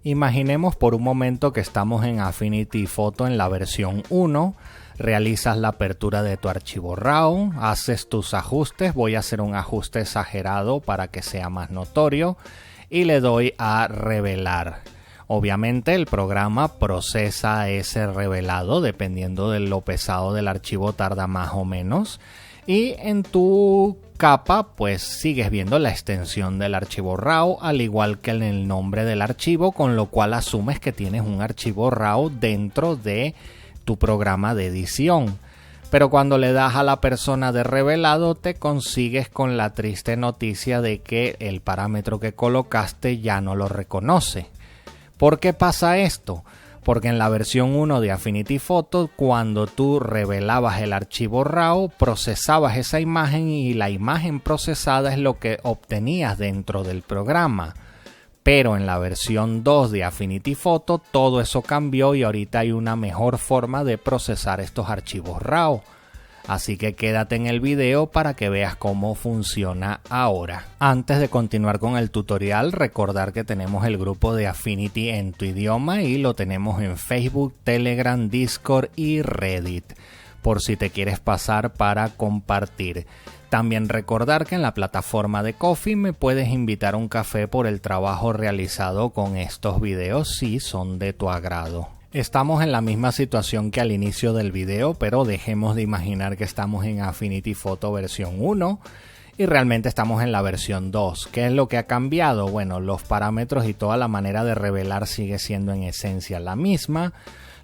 Imaginemos por un momento que estamos en Affinity Photo en la versión 1, realizas la apertura de tu archivo RAW, haces tus ajustes, voy a hacer un ajuste exagerado para que sea más notorio y le doy a revelar. Obviamente el programa procesa ese revelado, dependiendo de lo pesado del archivo tarda más o menos, y en tu capa pues sigues viendo la extensión del archivo RAW al igual que en el nombre del archivo, con lo cual asumes que tienes un archivo RAW dentro de tu programa de edición. Pero cuando le das a la persona de revelado te consigues con la triste noticia de que el parámetro que colocaste ya no lo reconoce. ¿Por qué pasa esto? Porque en la versión 1 de Affinity Photo, cuando tú revelabas el archivo RAW, procesabas esa imagen y la imagen procesada es lo que obtenías dentro del programa. Pero en la versión 2 de Affinity Photo todo eso cambió y ahorita hay una mejor forma de procesar estos archivos RAW. Así que quédate en el video para que veas cómo funciona ahora. Antes de continuar con el tutorial, recordar que tenemos el grupo de Affinity en tu idioma y lo tenemos en Facebook, Telegram, Discord y Reddit, por si te quieres pasar para compartir. También recordar que en la plataforma de Ko-fi me puedes invitar a un café por el trabajo realizado con estos videos si son de tu agrado. Estamos en la misma situación que al inicio del video, pero dejemos de imaginar que estamos en Affinity Photo versión 1 y realmente estamos en la versión 2. ¿Qué es lo que ha cambiado? Bueno, los parámetros y toda la manera de revelar sigue siendo en esencia la misma.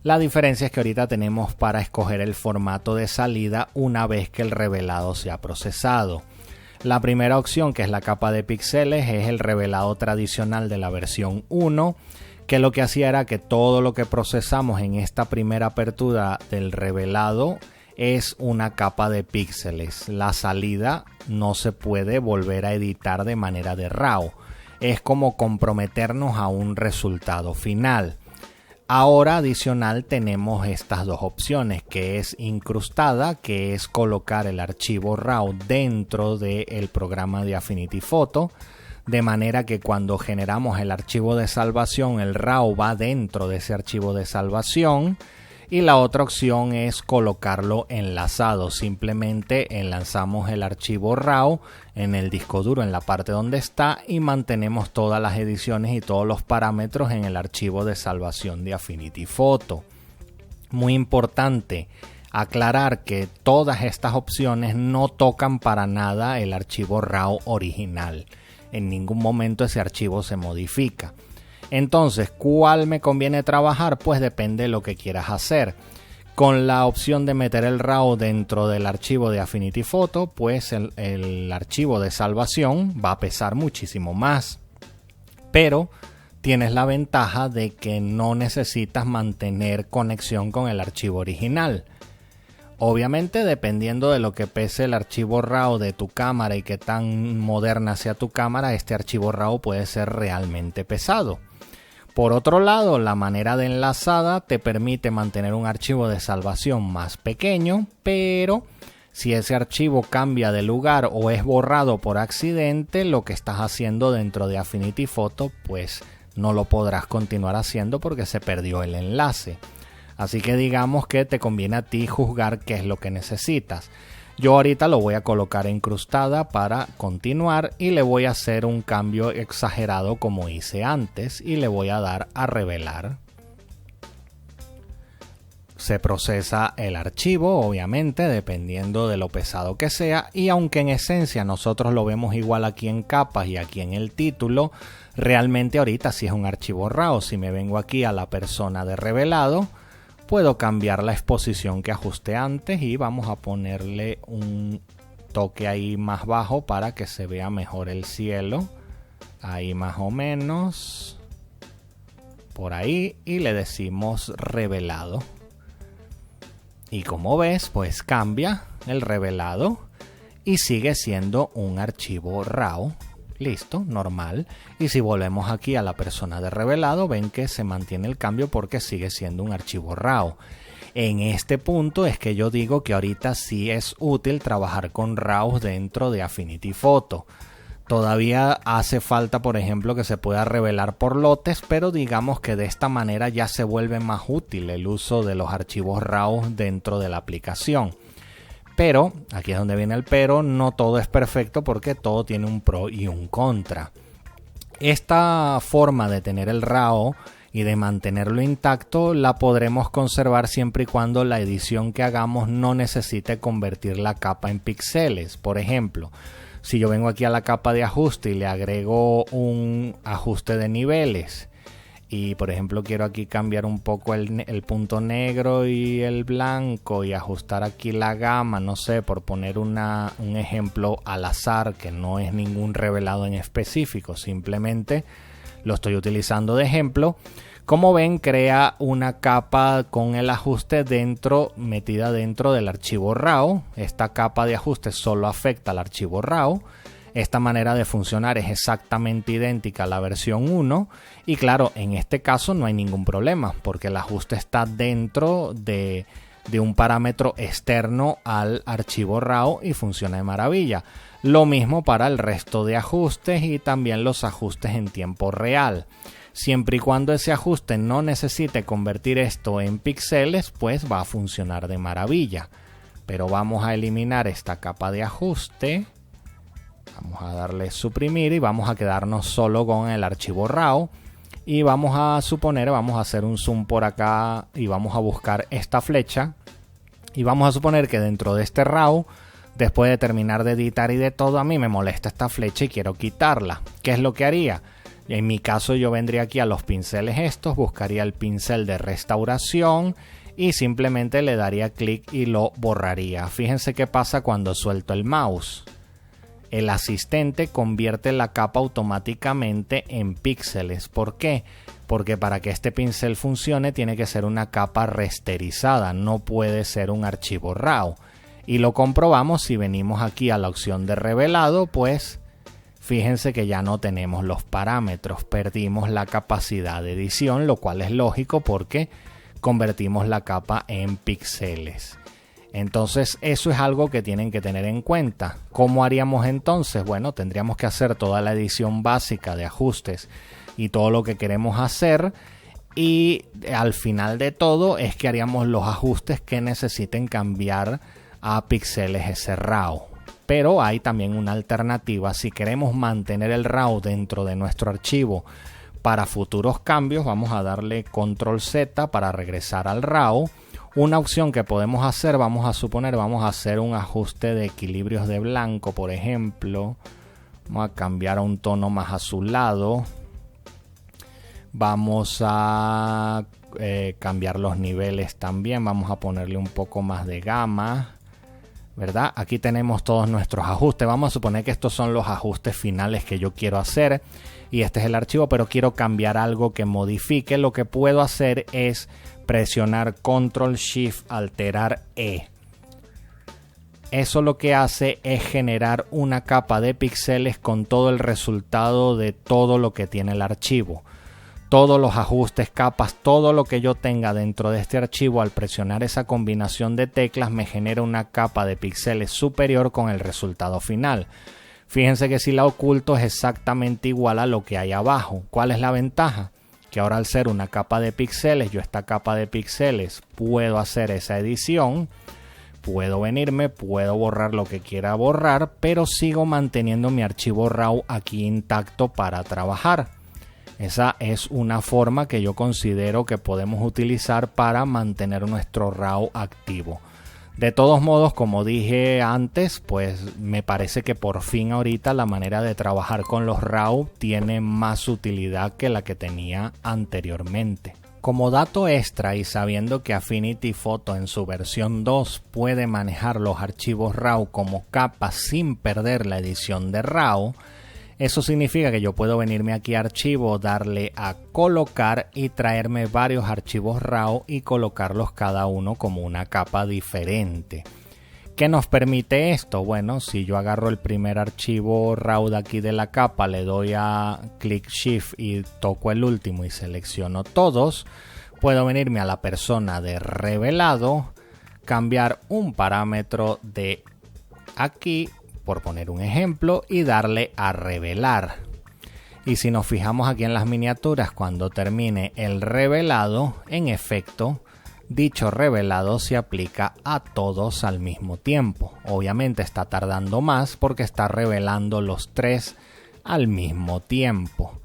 La diferencia es que ahorita tenemos para escoger el formato de salida una vez que el revelado se ha procesado. La primera opción, que es la capa de píxeles, es el revelado tradicional de la versión 1, que lo que hacía era que todo lo que procesamos en esta primera apertura del revelado es una capa de píxeles. La salida no se puede volver a editar de manera de RAW. Es como comprometernos a un resultado final. Ahora adicional tenemos estas dos opciones, que es incrustada, que es colocar el archivo RAW dentro del programa de Affinity Photo, de manera que cuando generamos el archivo de salvación, el RAW va dentro de ese archivo de salvación. Y la otra opción es colocarlo enlazado. Simplemente enlazamos el archivo RAW en el disco duro, en la parte donde está, y mantenemos todas las ediciones y todos los parámetros en el archivo de salvación de Affinity Photo. Muy importante aclarar que todas estas opciones no tocan para nada el archivo RAW original. En ningún momento ese archivo se modifica. Entonces, ¿cuál me conviene trabajar? Pues depende de lo que quieras hacer. Con la opción de meter el RAW dentro del archivo de Affinity Photo, pues el archivo de salvación va a pesar muchísimo más. Pero tienes la ventaja de que no necesitas mantener conexión con el archivo original. Obviamente, dependiendo de lo que pese el archivo RAW de tu cámara y qué tan moderna sea tu cámara, este archivo RAW puede ser realmente pesado. Por otro lado, la manera de enlazada te permite mantener un archivo de salvación más pequeño, pero si ese archivo cambia de lugar o es borrado por accidente, lo que estás haciendo dentro de Affinity Photo, pues no lo podrás continuar haciendo porque se perdió el enlace. Así que digamos que te conviene a ti juzgar qué es lo que necesitas. Yo ahorita lo voy a colocar incrustada para continuar y le voy a hacer un cambio exagerado como hice antes y le voy a dar a revelar. Se procesa el archivo, obviamente, dependiendo de lo pesado que sea, y aunque en esencia nosotros lo vemos igual aquí en capas y aquí en el título, realmente ahorita sí es un archivo RAW. Si me vengo aquí a la persona de revelado, puedo cambiar la exposición que ajusté antes y vamos a ponerle un toque ahí más bajo para que se vea mejor el cielo. Ahí más o menos. Por ahí, y le decimos revelado. Y como ves, pues cambia el revelado y sigue siendo un archivo RAW. Listo, normal. Y si volvemos aquí a la persona de revelado, ven que se mantiene el cambio porque sigue siendo un archivo RAW. En este punto es que yo digo que ahorita sí es útil trabajar con RAWs dentro de Affinity Photo. Todavía hace falta, por ejemplo, que se pueda revelar por lotes, pero digamos que de esta manera ya se vuelve más útil el uso de los archivos RAW dentro de la aplicación. Pero, aquí es donde viene el pero, no todo es perfecto porque todo tiene un pro y un contra. Esta forma de tener el RAW y de mantenerlo intacto la podremos conservar siempre y cuando la edición que hagamos no necesite convertir la capa en píxeles. Por ejemplo, si yo vengo aquí a la capa de ajuste y le agrego un ajuste de niveles y por ejemplo quiero aquí cambiar un poco el punto negro y el blanco y ajustar aquí la gama, no sé, por poner un ejemplo al azar que no es ningún revelado en específico, simplemente lo estoy utilizando de ejemplo. Como ven, crea una capa con el ajuste metida dentro del archivo RAW. Esta capa de ajuste solo afecta al archivo RAW. Esta manera de funcionar es exactamente idéntica a la versión 1 y claro, en este caso no hay ningún problema porque el ajuste está dentro de un parámetro externo al archivo RAW y funciona de maravilla. Lo mismo para el resto de ajustes y también los ajustes en tiempo real. Siempre y cuando ese ajuste no necesite convertir esto en píxeles, pues va a funcionar de maravilla. Pero vamos a eliminar esta capa de ajuste. Vamos a darle suprimir y vamos a quedarnos solo con el archivo RAW. Y vamos a suponer, vamos a hacer un zoom por acá y vamos a buscar esta flecha. Y vamos a suponer que dentro de este RAW, después de terminar de editar y de todo, a mí me molesta esta flecha y quiero quitarla. ¿Qué es lo que haría? En mi caso yo vendría aquí a los pinceles estos, buscaría el pincel de restauración y simplemente le daría clic y lo borraría. Fíjense qué pasa cuando suelto el mouse. El asistente convierte la capa automáticamente en píxeles. ¿Por qué? Porque para que este pincel funcione tiene que ser una capa rasterizada, no puede ser un archivo RAW. Y lo comprobamos si venimos aquí a la opción de revelado, pues fíjense que ya no tenemos los parámetros, perdimos la capacidad de edición, lo cual es lógico porque convertimos la capa en píxeles. Entonces eso es algo que tienen que tener en cuenta. ¿Cómo haríamos entonces? Bueno, tendríamos que hacer toda la edición básica de ajustes y todo lo que queremos hacer y al final de todo es que haríamos los ajustes que necesiten cambiar a píxeles ese RAW. Pero hay también una alternativa. Si queremos mantener el RAW dentro de nuestro archivo para futuros cambios, vamos a darle control Z para regresar al RAW. Una opción que podemos hacer, vamos a suponer, vamos a hacer un ajuste de equilibrios de blanco, por ejemplo. Vamos a cambiar a un tono más azulado. Vamos a cambiar los niveles también. Vamos a ponerle un poco más de gama, ¿verdad? Aquí tenemos todos nuestros ajustes. Vamos a suponer que estos son los ajustes finales que yo quiero hacer. Y este es el archivo, pero quiero cambiar algo que modifique. Lo que puedo hacer es presionar Control Shift, alterar E. Eso lo que hace es generar una capa de píxeles con todo el resultado de todo lo que tiene el archivo. Todos los ajustes, capas, todo lo que yo tenga dentro de este archivo, al presionar esa combinación de teclas me genera una capa de píxeles superior con el resultado final. Fíjense que si la oculto es exactamente igual a lo que hay abajo. ¿Cuál es la ventaja? Que ahora al ser una capa de píxeles, yo esta capa de píxeles puedo hacer esa edición, puedo venirme, puedo borrar lo que quiera borrar, pero sigo manteniendo mi archivo RAW aquí intacto para trabajar. Esa es una forma que yo considero que podemos utilizar para mantener nuestro RAW activo. De todos modos, como dije antes, pues me parece que por fin ahorita la manera de trabajar con los RAW tiene más utilidad que la que tenía anteriormente. Como dato extra y sabiendo que Affinity Photo en su versión 2 puede manejar los archivos RAW como capas sin perder la edición de RAW, eso significa que yo puedo venirme aquí a archivo, darle a colocar y traerme varios archivos RAW y colocarlos cada uno como una capa diferente. ¿Qué nos permite esto? Bueno, si yo agarro el primer archivo RAW de aquí de la capa, le doy a clic Shift y toco el último y selecciono todos, puedo venirme a la persona de revelado, cambiar un parámetro de aquí por poner un ejemplo, y darle a revelar. Y si nos fijamos aquí en las miniaturas, cuando termine el revelado, en efecto, dicho revelado se aplica a todos al mismo tiempo. Obviamente está tardando más porque está revelando los 3 al mismo tiempo.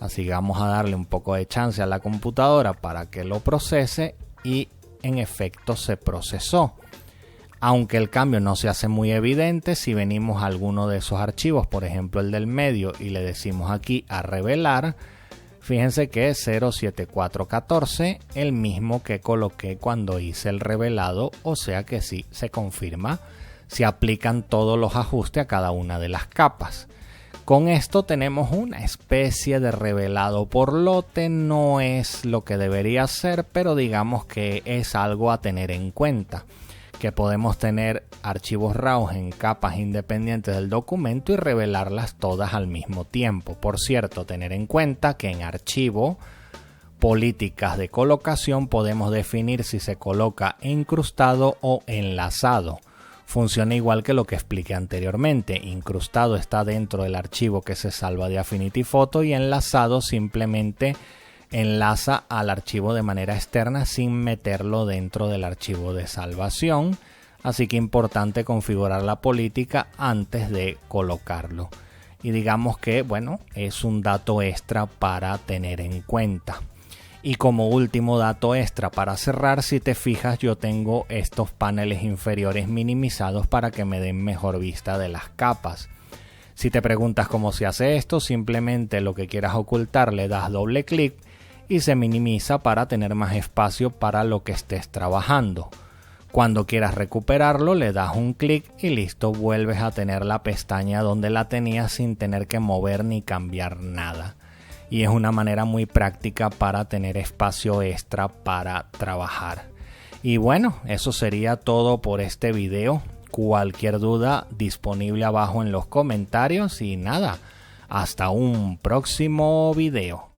Así que vamos a darle un poco de chance a la computadora para que lo procese y en efecto se procesó. Aunque el cambio no se hace muy evidente, si venimos a alguno de esos archivos, por ejemplo el del medio, y le decimos aquí a revelar, fíjense que es 07414, el mismo que coloqué cuando hice el revelado, o sea que sí se confirma, se aplican todos los ajustes a cada una de las capas. Con esto tenemos una especie de revelado por lote, no es lo que debería ser, pero digamos que es algo a tener en cuenta, que podemos tener archivos RAW en capas independientes del documento y revelarlas todas al mismo tiempo. Por cierto, tener en cuenta que en archivo, políticas de colocación, podemos definir si se coloca incrustado o enlazado. Funciona igual que lo que expliqué anteriormente. Incrustado está dentro del archivo que se salva de Affinity Photo y enlazado simplemente enlaza al archivo de manera externa sin meterlo dentro del archivo de salvación. Así que importante configurar la política antes de colocarlo. Y digamos que, bueno, es un dato extra para tener en cuenta. Y como último dato extra para cerrar, si te fijas, yo tengo estos paneles inferiores minimizados para que me den mejor vista de las capas. Si te preguntas cómo se hace esto, simplemente lo que quieras ocultar le das doble clic y se minimiza para tener más espacio para lo que estés trabajando. Cuando quieras recuperarlo, le das un clic y listo, vuelves a tener la pestaña donde la tenías sin tener que mover ni cambiar nada. Y es una manera muy práctica para tener espacio extra para trabajar. Y bueno, eso sería todo por este video. Cualquier duda disponible abajo en los comentarios y nada, hasta un próximo video.